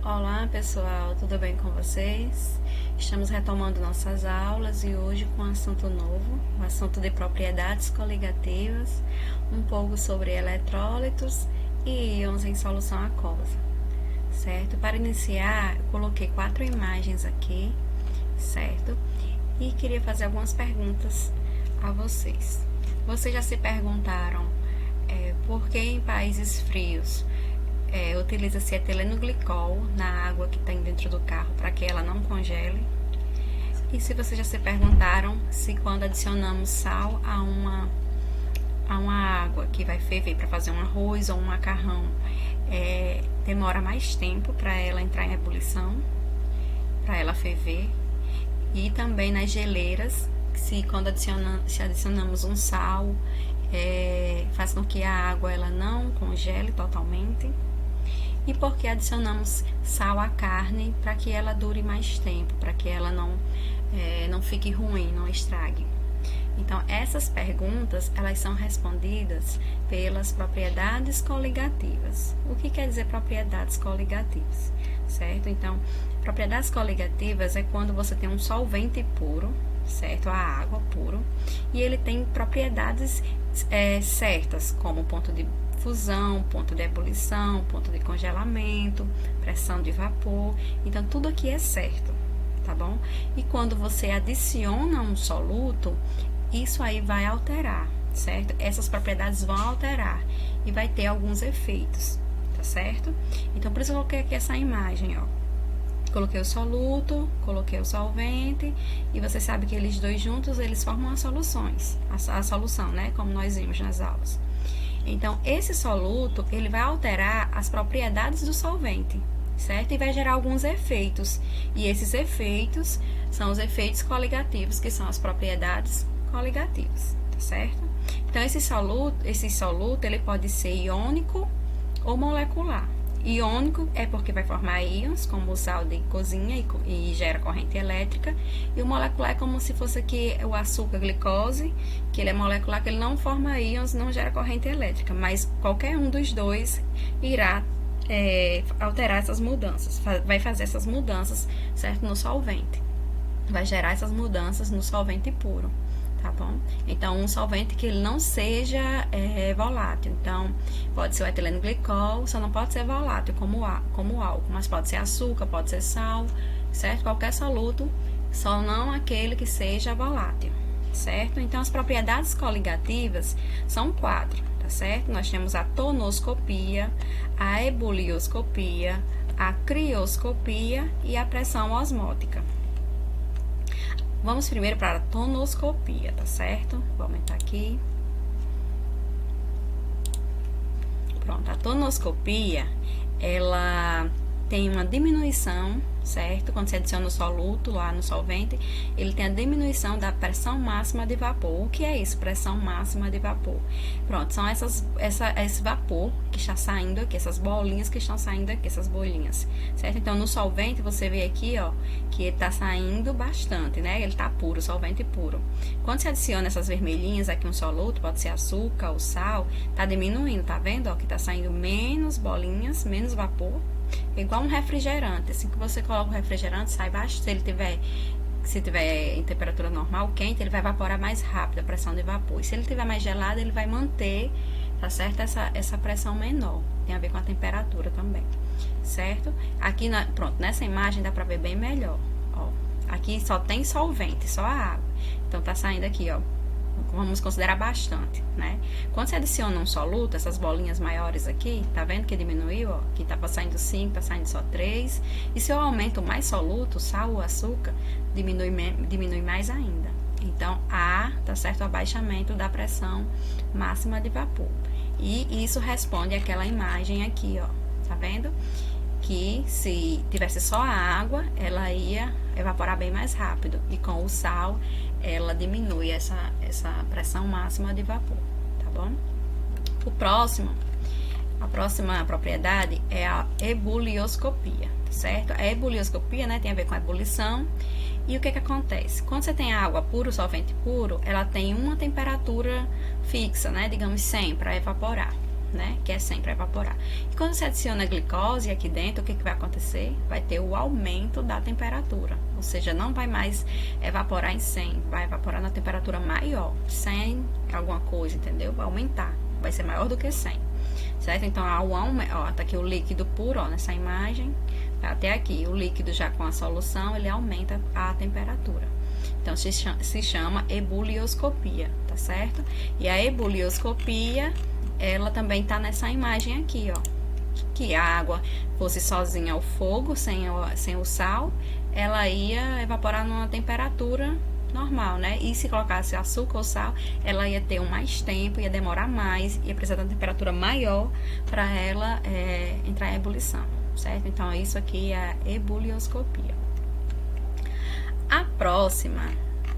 Olá pessoal, tudo bem com vocês? Estamos retomando nossas aulas e hoje com um assunto novo, o assunto de propriedades coligativas, um pouco sobre eletrólitos e íons em solução aquosa, certo? Para iniciar, eu coloquei 4 imagens aqui, certo? E queria fazer algumas perguntas a vocês. Vocês já se perguntaram por que em países frios utiliza-se etileno glicol na água que tem dentro do carro para que ela não congele? E se vocês já se perguntaram se quando adicionamos sal a uma água que vai ferver para fazer um arroz ou um macarrão, demora mais tempo para ela entrar em ebulição, para ela ferver? E também nas geleiras, se quando adicionamos um sal, faz com que a água ela não congele totalmente? E por que adicionamos sal à carne? Para que ela dure mais tempo, para que ela não fique ruim, não estrague. Então, essas perguntas, elas são respondidas pelas propriedades coligativas. O que quer dizer propriedades coligativas? Certo? Então, propriedades coligativas é quando você tem um solvente puro, certo? A água puro, e ele tem propriedades certas, como ponto de fusão, ponto de ebulição, ponto de congelamento, pressão de vapor. Então, tudo aqui é certo, tá bom? E quando você adiciona um soluto, isso aí vai alterar, certo? Essas propriedades vão alterar e vai ter alguns efeitos, tá certo? Então, por isso eu coloquei aqui essa imagem, ó. Coloquei o soluto, coloquei o solvente, e você sabe que eles dois juntos, eles formam as soluções, a solução, né? Como nós vimos nas aulas. Então, esse soluto, ele vai alterar as propriedades do solvente, certo? E vai gerar alguns efeitos. E esses efeitos são os efeitos coligativos, que são as propriedades coligativas, tá certo? Então, esse soluto, ele pode ser iônico ou molecular. Iônico é porque vai formar íons, como o sal de cozinha e gera corrente elétrica. E o molecular é como se fosse aqui o açúcar glicose, que ele é molecular, que ele não forma íons, não gera corrente elétrica. Mas qualquer um dos dois irá alterar essas mudanças, vai fazer essas mudanças, certo? No solvente. Vai gerar essas mudanças no solvente puro. Tá bom? Então, um solvente que ele não seja volátil. Então, pode ser o etileno glicol, só não pode ser volátil como álcool, mas pode ser açúcar, pode ser sal, certo? Qualquer soluto, só não aquele que seja volátil, certo? Então, as propriedades coligativas são 4, tá certo? Nós temos a tonoscopia, a ebulioscopia, a crioscopia e a pressão osmótica. Vamos primeiro para a tonoscopia, tá certo? Vou aumentar aqui. Pronto, a tonoscopia, ela tem uma diminuição, certo? Quando você adiciona o soluto lá no solvente, ele tem a diminuição da pressão máxima de vapor. O que é isso, pressão máxima de vapor? Pronto, são esse vapor que está saindo aqui, essas bolinhas que estão saindo aqui, essas bolinhas, certo? Então, no solvente, você vê aqui, ó, que ele está saindo bastante, né? Ele está puro, solvente puro. Quando você adiciona essas vermelhinhas aqui, um soluto, pode ser açúcar ou sal, tá diminuindo, tá vendo? Ó, que tá saindo menos bolinhas, menos vapor. Igual um refrigerante, assim que você coloca o refrigerante, sai baixo, se tiver em temperatura normal, quente, ele vai evaporar mais rápido a pressão de vapor. E se ele tiver mais gelado, ele vai manter, tá certo? Essa pressão menor, tem a ver com a temperatura também, certo? Aqui, pronto, nessa imagem dá pra ver bem melhor, ó. Aqui só tem solvente, só a água. Então, tá saindo aqui, ó. Vamos considerar bastante, né? Quando você adiciona um soluto, essas bolinhas maiores aqui, tá vendo que diminuiu, ó? Aqui tá saindo 5, tá saindo só 3. E se eu aumento mais soluto, sal ou açúcar, diminui mais ainda. Então, tá certo? O abaixamento da pressão máxima de vapor. E isso responde àquela imagem aqui, ó. Tá vendo? Que se tivesse só a água, ela ia evaporar bem mais rápido. E com o sal, ela diminui essa pressão máxima de vapor, tá bom? A próxima propriedade é a ebulioscopia, tá certo? A ebulioscopia, né, tem a ver com a ebulição. E o que acontece? Quando você tem água pura, o solvente puro, ela tem uma temperatura fixa, né, digamos 100, para evaporar. né? Que é 100 para evaporar. E quando você adiciona a glicose aqui dentro, o que vai acontecer? Vai ter o aumento da temperatura. Ou seja, não vai mais evaporar em 100, vai evaporar na temperatura maior. 100 é alguma coisa, entendeu? Vai aumentar, vai ser maior do que 100. Certo? Então, tá aqui o líquido puro, ó, nessa imagem, até aqui, o líquido já com a solução, ele aumenta a temperatura. Então, se chama ebulioscopia, tá certo? E a ebulioscopia, ela também tá nessa imagem aqui, ó. Que a água fosse sozinha ao fogo, sem o sal, ela ia evaporar numa temperatura normal, né? E se colocasse açúcar ou sal, ela ia ter mais tempo, ia demorar mais, ia precisar de uma temperatura maior para ela entrar em ebulição, certo? Então, isso aqui é a ebulioscopia. A próxima,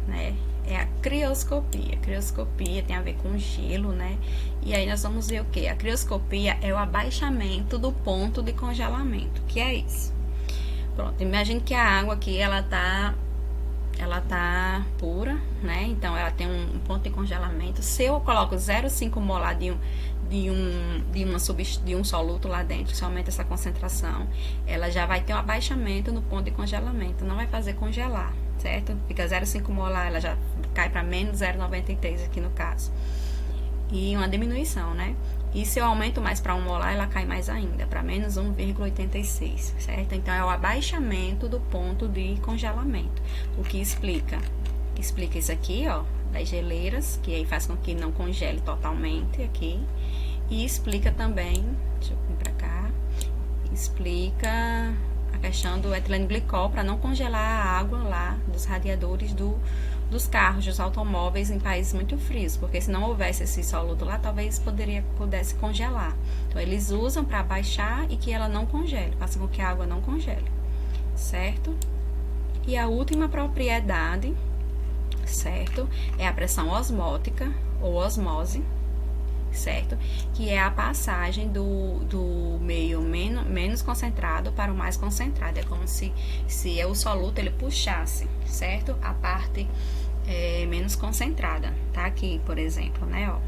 né, é a crioscopia. Crioscopia tem a ver com gelo, né? E aí nós vamos ver o que? A crioscopia é o abaixamento do ponto de congelamento. Que é isso? Pronto, imagine que a água aqui, ela tá pura, né? Então, ela tem um ponto de congelamento. Se eu coloco 0,5 molar de um soluto lá dentro, se aumenta essa concentração, ela já vai ter um abaixamento no ponto de congelamento, não vai fazer congelar, certo? Fica 0,5 molar, ela já cai para menos 0,93 aqui no caso. E uma diminuição, né? E se eu aumento mais para 1 molar, ela cai mais ainda, para menos 1,86, certo? Então, é o abaixamento do ponto de congelamento. O que explica isso aqui, ó, das geleiras, que aí faz com que não congele totalmente aqui. E explica também, deixa eu vir para cá, explica a questão do etileno glicol para não congelar a água lá dos radiadores dos carros, dos automóveis em países muito frios, porque se não houvesse esse soluto lá, talvez pudesse congelar. Então, eles usam para abaixar e que ela não congele, faça com que a água não congele, certo? E a última propriedade, certo, é a pressão osmótica ou osmose, certo? Que é a passagem do meio menos concentrado para o mais concentrado. É como se o soluto ele puxasse, certo? A parte menos concentrada, tá? Aqui, por exemplo, né, ó,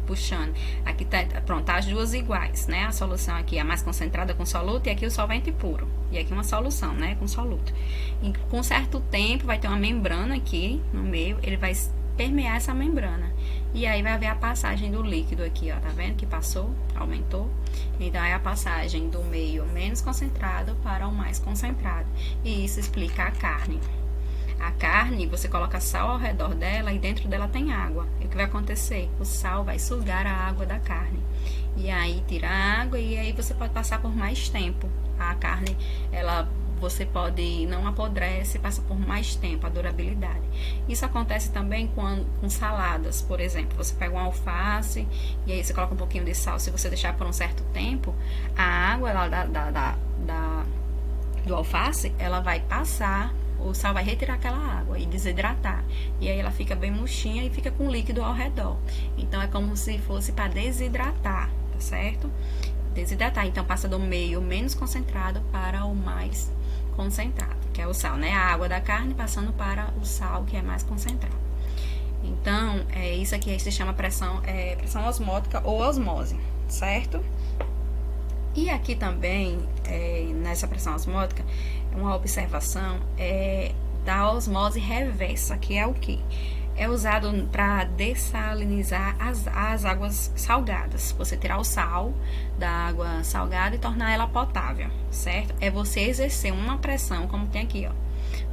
puxando. Aqui pronto, tá as duas iguais, né? A solução aqui é mais concentrada com soluto e aqui o solvente puro. E aqui uma solução, né, com soluto. E com certo tempo vai ter uma membrana aqui no meio, ele vai permear essa membrana. E aí vai haver a passagem do líquido aqui, ó, tá vendo que passou, aumentou? Então, é a passagem do meio menos concentrado para o mais concentrado. E isso explica a carne. A carne, você coloca sal ao redor dela e dentro dela tem água. E o que vai acontecer? O sal vai sugar a água da carne. E aí tira a água e aí você pode passar por mais tempo. A carne, você pode, não apodrece, passa por mais tempo, a durabilidade. Isso acontece também com saladas, por exemplo. Você pega uma alface e aí você coloca um pouquinho de sal. Se você deixar por um certo tempo, a água do alface, ela vai passar, o sal vai retirar aquela água e desidratar. E aí ela fica bem murchinha e fica com líquido ao redor. Então, é como se fosse para desidratar, tá certo? Desidratar. Então, passa do meio menos concentrado para o mais concentrado, que é o sal, né? A água da carne passando para o sal, que é mais concentrado. Então, isso aqui se chama pressão osmótica ou osmose, certo? E aqui também, nessa pressão osmótica, uma observação da osmose reversa, que é o quê? É usado para dessalinizar as águas salgadas. Você tirar o sal da água salgada e tornar ela potável, certo? É você exercer uma pressão, como tem aqui, ó.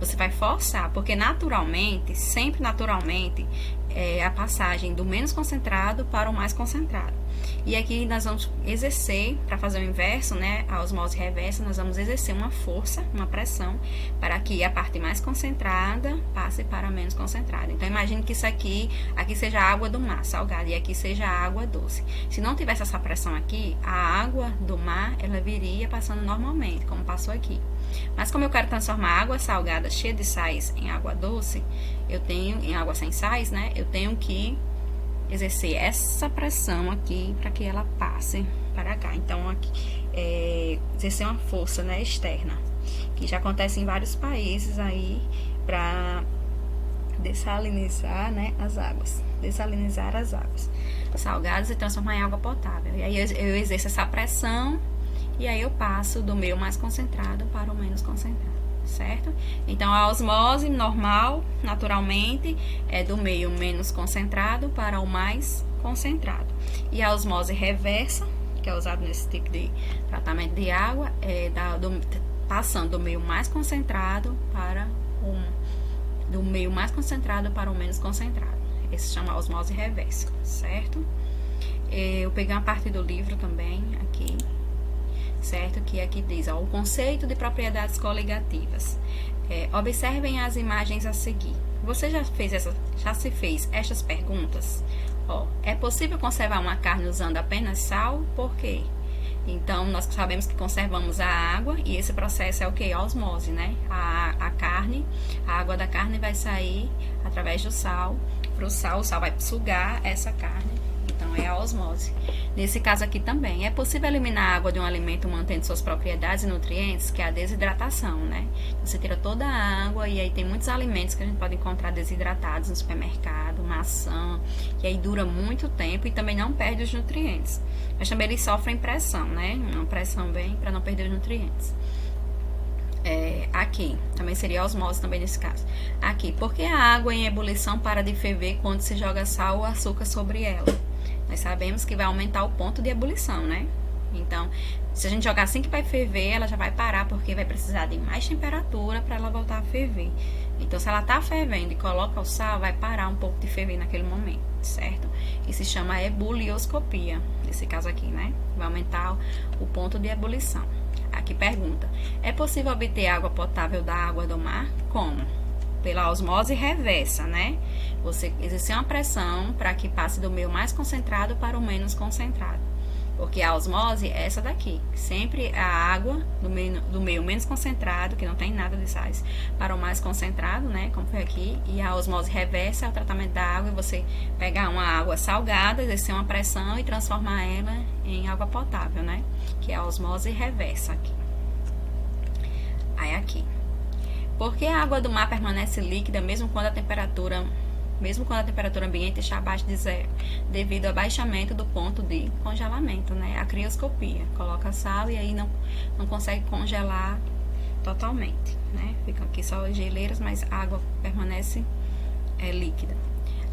Você vai forçar, porque naturalmente, sempre naturalmente, é a passagem do menos concentrado para o mais concentrado. E aqui nós vamos exercer, para fazer o inverso, né, a osmose reversa, nós vamos exercer uma força, uma pressão, para que a parte mais concentrada passe para a menos concentrada. Então, imagine que isso aqui seja a água do mar, salgada, e aqui seja a água doce. Se não tivesse essa pressão aqui, a água do mar, ela viria passando normalmente, como passou aqui. Mas como eu quero transformar a água salgada cheia de sais em água doce, em água sem sais, né, eu tenho que exercer essa pressão aqui para que ela passe para cá. Então, aqui, exercer uma força, né, externa, que já acontece em vários países aí para dessalinizar, né, as águas. desalinizar as águas salgadas e transformar em água potável. E aí eu exerço essa pressão e aí eu passo do meio mais concentrado para o menos concentrado, certo? Então a osmose normal, naturalmente, é do meio menos concentrado para o mais concentrado. E a osmose reversa, que é usado nesse tipo de tratamento de água, é passando do meio mais concentrado para do meio mais concentrado para o menos concentrado. Esse se chama osmose reversa, certo? Eu peguei uma parte do livro também aqui, certo? Que aqui diz, ó, o conceito de propriedades coligativas. Observem as imagens a seguir. Você já se fez estas perguntas? Ó, é possível conservar uma carne usando apenas sal? Por quê? Então, nós sabemos que conservamos a água e esse processo é o que? A osmose, né? A água da carne vai sair através do sal para o sal vai sugar essa carne. Então, é a osmose. Nesse caso aqui também, é possível eliminar a água de um alimento mantendo suas propriedades e nutrientes, que é a desidratação, né? Você tira toda a água e aí tem muitos alimentos que a gente pode encontrar desidratados no supermercado, maçã, e aí dura muito tempo e também não perde os nutrientes. Mas também eles sofrem pressão, né? Uma pressão bem para não perder os nutrientes. Aqui, também seria osmose também nesse caso. Aqui, por que a água em ebulição para de ferver quando se joga sal ou açúcar sobre ela? Nós sabemos que vai aumentar o ponto de ebulição, né? Então, se a gente jogar assim que vai ferver, ela já vai parar, porque vai precisar de mais temperatura para ela voltar a ferver. Então, se ela tá fervendo e coloca o sal, vai parar um pouco de ferver naquele momento, certo? Isso se chama ebulioscopia, nesse caso aqui, né? Vai aumentar o ponto de ebulição. Aqui pergunta, é possível obter água potável da água do mar? Como? Pela osmose reversa, né? Você exerce uma pressão para que passe do meio mais concentrado para o menos concentrado. Porque a osmose é essa daqui. Sempre a água do meio menos concentrado, que não tem nada de sais, para o mais concentrado, né? Como foi aqui. E a osmose reversa é o tratamento da água. E você pegar uma água salgada, exercer uma pressão e transformar ela em água potável, né? Que é a osmose reversa aqui. Aí aqui. Por que a água do mar permanece líquida mesmo quando a temperatura ambiente está abaixo de zero? Devido ao abaixamento do ponto de congelamento, né? A crioscopia. Coloca sal e aí não consegue congelar totalmente, né? Ficam aqui só geleiras, mas a água permanece líquida.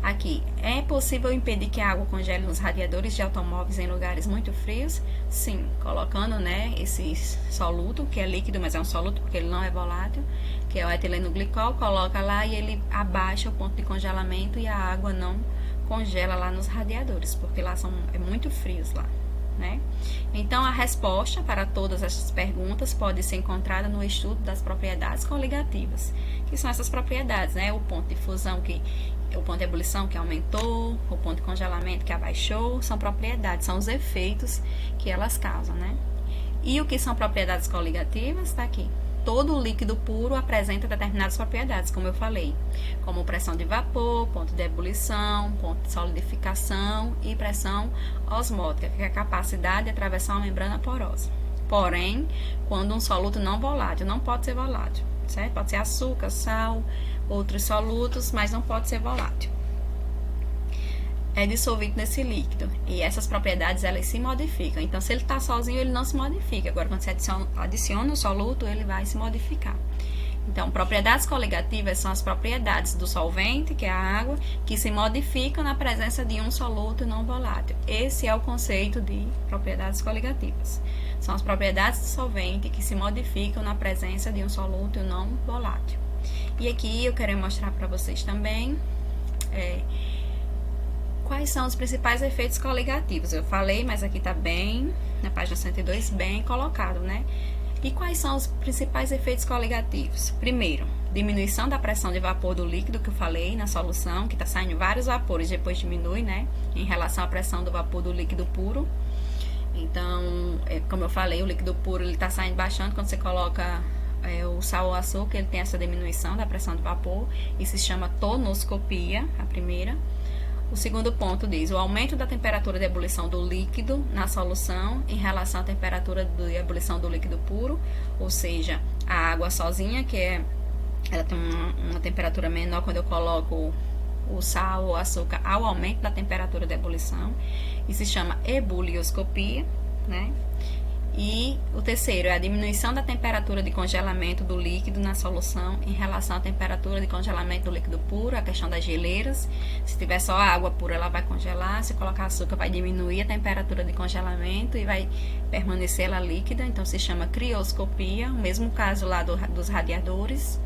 Aqui, é possível impedir que a água congele nos radiadores de automóveis em lugares muito frios? Sim, colocando, né, esse soluto, que é líquido, mas é um soluto porque ele não é volátil, que é o etileno glicol, coloca lá e ele abaixa o ponto de congelamento e a água não congela lá nos radiadores, porque lá é muito frios lá, né? Então, a resposta para todas essas perguntas pode ser encontrada no estudo das propriedades coligativas, que são essas propriedades, né? O ponto de fusão o ponto de ebulição que aumentou, o ponto de congelamento que abaixou, são propriedades, são os efeitos que elas causam, né? E o que são propriedades coligativas? Está aqui. Todo líquido puro apresenta determinadas propriedades, como eu falei, como pressão de vapor, ponto de ebulição, ponto de solidificação e pressão osmótica, que é a capacidade de atravessar uma membrana porosa. Porém, quando um soluto não volátil, não pode ser volátil, certo? Pode ser açúcar, sal, outros solutos, mas não pode ser volátil. É dissolvido nesse líquido e essas propriedades elas se modificam. Então, se ele está sozinho, ele não se modifica. Agora, quando você adiciona o soluto, ele vai se modificar. Então, propriedades coligativas são as propriedades do solvente, que é a água, que se modificam na presença de um soluto não volátil. Esse é o conceito de propriedades coligativas. São as propriedades do solvente que se modificam na presença de um soluto não volátil. E aqui eu quero mostrar para vocês também quais são os principais efeitos coligativos. Eu falei, mas aqui está bem, na página 102, bem colocado, né? E quais são os principais efeitos coligativos? Primeiro, diminuição da pressão de vapor do líquido que eu falei na solução, que está saindo vários vapores, depois diminui, né? Em relação à pressão do vapor do líquido puro. Então, como eu falei, o líquido puro ele está saindo baixando quando você coloca o sal ou açúcar, ele tem essa diminuição da pressão de vapor, isso se chama tonoscopia, a primeira. O segundo ponto diz o aumento da temperatura de ebulição do líquido na solução em relação à temperatura de ebulição do líquido puro, ou seja, a água sozinha, ela tem uma temperatura menor quando eu coloco o sal ou açúcar ao aumento da temperatura de ebulição, e se chama ebulioscopia, né? E o terceiro é a diminuição da temperatura de congelamento do líquido na solução em relação à temperatura de congelamento do líquido puro, a questão das geleiras. Se tiver só água pura, ela vai congelar. Se colocar açúcar, vai diminuir a temperatura de congelamento e vai permanecer ela líquida. Então, se chama crioscopia. O mesmo caso lá dos radiadores,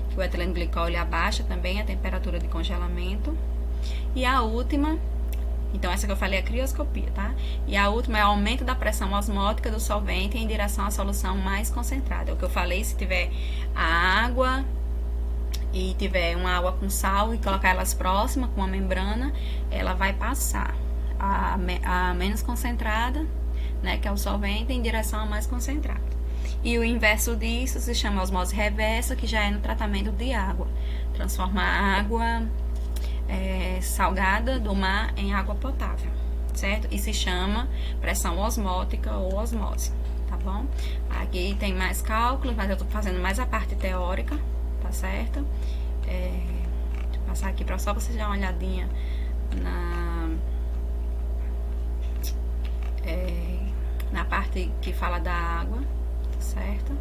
que o etileno glicol ele abaixa também a temperatura de congelamento. E a última... Então, essa que eu falei é a crioscopia, tá? E a última é o aumento da pressão osmótica do solvente em direção à solução mais concentrada. É o que eu falei, se tiver a água e tiver uma água com sal e colocar elas próximas com a membrana, ela vai passar a menos concentrada, né, que é o solvente, em direção à mais concentrada. E o inverso disso se chama osmose reversa, que já é no tratamento de água. Transformar a água... salgada do mar em água potável, certo? E se chama pressão osmótica ou osmose, tá bom? Aqui tem mais cálculos, mas eu tô fazendo mais a parte teórica, tá certo? Deixa eu passar aqui para só vocês darem uma olhadinha na parte que fala da água, tá certo?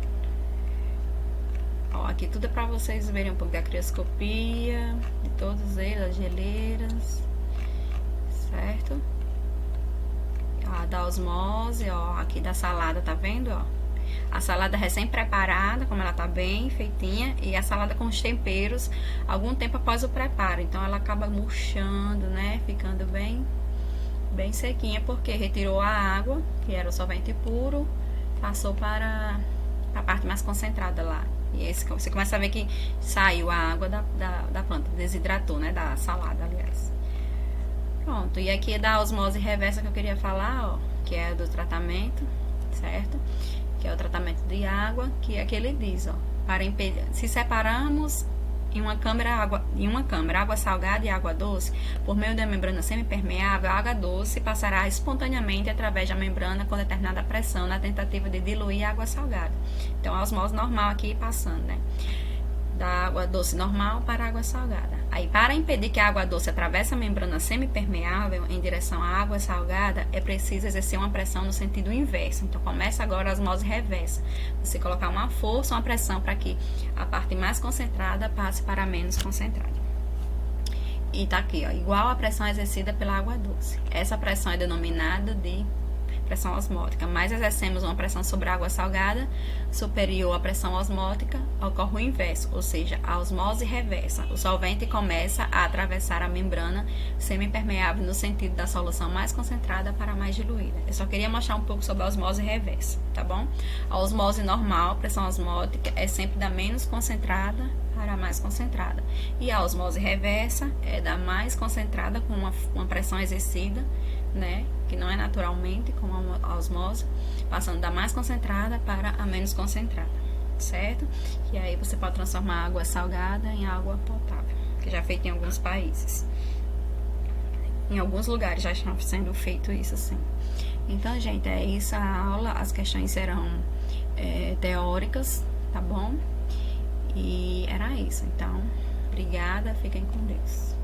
Ó, aqui tudo é para vocês verem um pouco da crioscopia, de todos eles, as geleiras, certo? Ó, da osmose, ó, aqui da salada, tá vendo, ó? A salada recém-preparada, como ela tá bem feitinha, e a salada com os temperos, algum tempo após o preparo. Então, ela acaba murchando, né? Ficando bem sequinha, porque retirou a água, que era o solvente puro, passou para a parte mais concentrada lá. E esse, você começa a ver que saiu a água da planta, desidratou, né? Da salada, aliás. Pronto, e aqui é da osmose reversa que eu queria falar, ó, que é do tratamento, certo? Que é o tratamento de água, que aqui ele diz, ó, para impedir, se separamos em uma câmara água salgada e água doce, por meio da membrana semipermeável, a água doce passará espontaneamente através da membrana com determinada pressão na tentativa de diluir a água salgada. Então, a osmose normal aqui passando, né? Da água doce normal para a água salgada. Aí, para impedir que a água doce atravesse a membrana semipermeável em direção à água salgada, é preciso exercer uma pressão no sentido inverso. Então, começa agora a osmose reversa. Você colocar uma força, uma pressão para que a parte mais concentrada passe para a menos concentrada. E tá aqui, ó, igual a pressão exercida pela água doce. Essa pressão é denominada de pressão osmótica, mas exercemos uma pressão sobre a água salgada superior à pressão osmótica, ocorre o inverso, ou seja, a osmose reversa. O solvente começa a atravessar a membrana semipermeável no sentido da solução mais concentrada para a mais diluída. Eu só queria mostrar um pouco sobre a osmose reversa, tá bom? A osmose normal, pressão osmótica, é sempre da menos concentrada para a mais concentrada. E a osmose reversa é da mais concentrada com uma pressão exercida, né, que não é naturalmente, como a osmose, passando da mais concentrada para a menos concentrada, certo? E aí você pode transformar a água salgada em água potável, que já é feito em alguns países. Em alguns lugares já está sendo feito isso, sim. Então, gente, é isso a aula. As questões serão teóricas, tá bom? E era isso. Então, obrigada, fiquem com Deus.